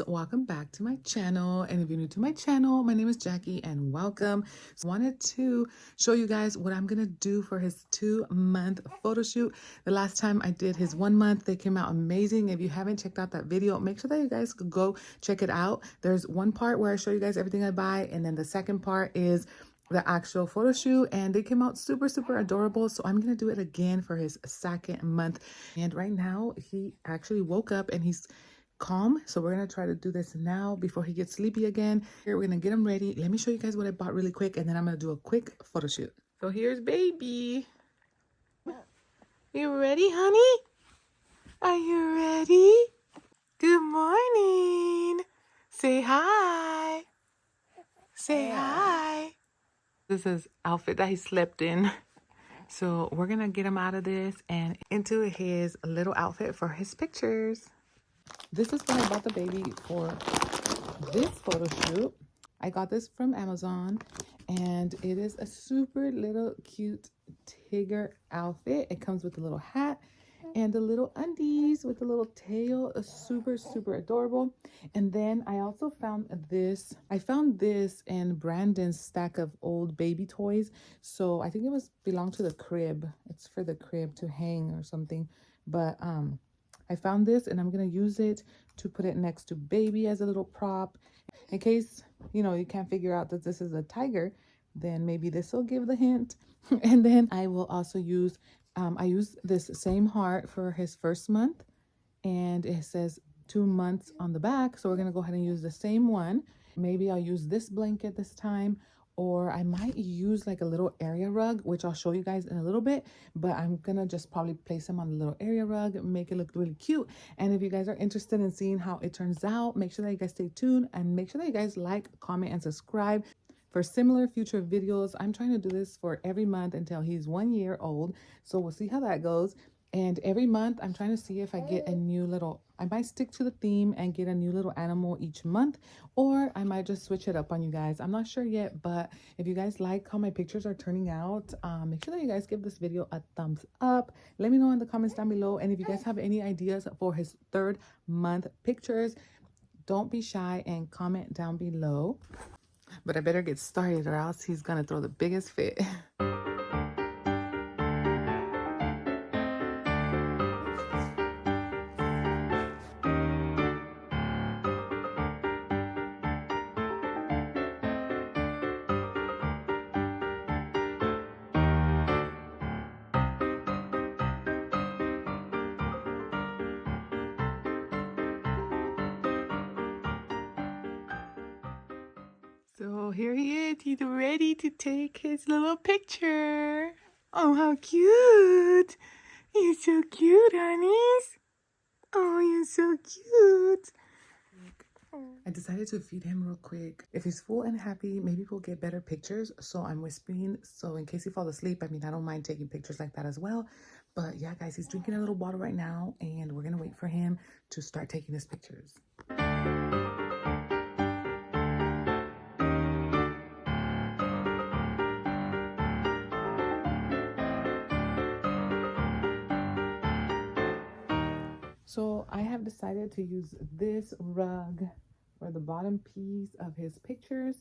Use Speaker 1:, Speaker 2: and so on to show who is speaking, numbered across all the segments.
Speaker 1: Welcome back to my channel, and if you're new to my channel, my name is Jackie and welcome. So I wanted to show you guys what I'm gonna do for his 2-month photo shoot. The last time I did his 1 month, they came out amazing. If you haven't checked out that video, make sure that you guys could go check it out. There's one part where I show you guys everything I buy, and then the second part is the actual photo shoot, and they came out super adorable. So I'm gonna do it again for his 2nd month. And right now he actually woke up and he's calm, so we're gonna try to do this now before he gets sleepy again. Here, we're gonna get him ready. Let me show you guys what I bought really quick, and then I'm gonna do a quick photo shoot. So here's baby. You ready, honey? Are you ready? Good morning. Say hi. Say hi. This is outfit that he slept in. So we're gonna get him out of this and into his little outfit for his pictures. This is when I bought the baby for this photo shoot. I got this from Amazon, and it is a super little cute Tigger outfit. It comes with a little hat and the little undies with the little tail. Super adorable. And then I also found this. I found this in Brandon's stack of old baby toys. So I think it belonged to the crib. It's for the crib to hang or something. But I found this, and I'm gonna use it to put it next to baby as a little prop. In case, you can't figure out that this is a tiger, then maybe this will give the hint. And then I will also use, I use this same heart for his 1st month, and it says 2 months on the back. So we're gonna go ahead and use the same one. Maybe I'll use this blanket this time, or I might use like a little area rug, which I'll show you guys in a little bit, but I'm gonna just probably place him on a little area rug, make it look really cute. And if you guys are interested in seeing how it turns out, make sure that you guys stay tuned, and make sure that you guys like, comment, and subscribe for similar future videos. I'm trying to do this for every month until he's 1 year old. So we'll see how that goes. And every month I'm trying to see if I get a new little, I might stick to the theme and get a new little animal each month, or I might just switch it up on you guys. I'm not sure yet, but if you guys like how my pictures are turning out, make sure that you guys give this video a thumbs up. Let me know in the comments down below. And if you guys have any ideas for his 3rd month pictures, don't be shy and comment down below. But I better get started, or else he's gonna throw the biggest fit. So here he is. He's ready to take his little picture. Oh, how cute. You're so cute, honeys. Oh, you're so cute. I decided to feed him real quick. If he's full and happy, maybe we'll get better pictures. So I'm whispering. So in case he falls asleep, I don't mind taking pictures like that as well. But yeah, guys, he's drinking a little water right now, and we're going to wait for him to start taking his pictures. So I have decided to use this rug for the bottom piece of his pictures.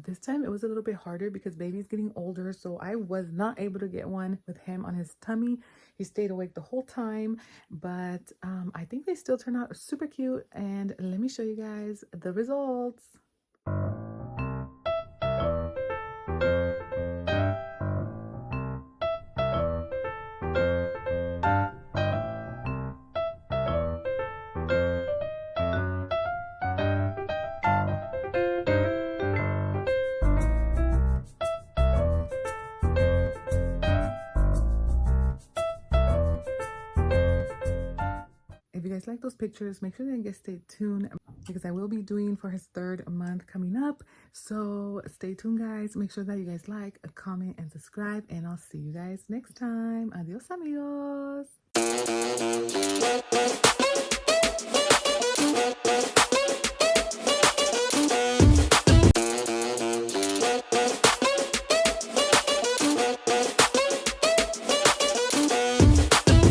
Speaker 1: this time it was a little bit harder because baby's getting older, so I was not able to get one with him on his tummy. He stayed awake the whole time, but I think they still turn out super cute, and let me show you guys the results. If you guys like those pictures, make sure that you guys stay tuned because I will be doing for his 3rd month coming up. So stay tuned, guys. Make sure that you guys like, comment, and subscribe. And I'll see you guys next time. Adios, amigos.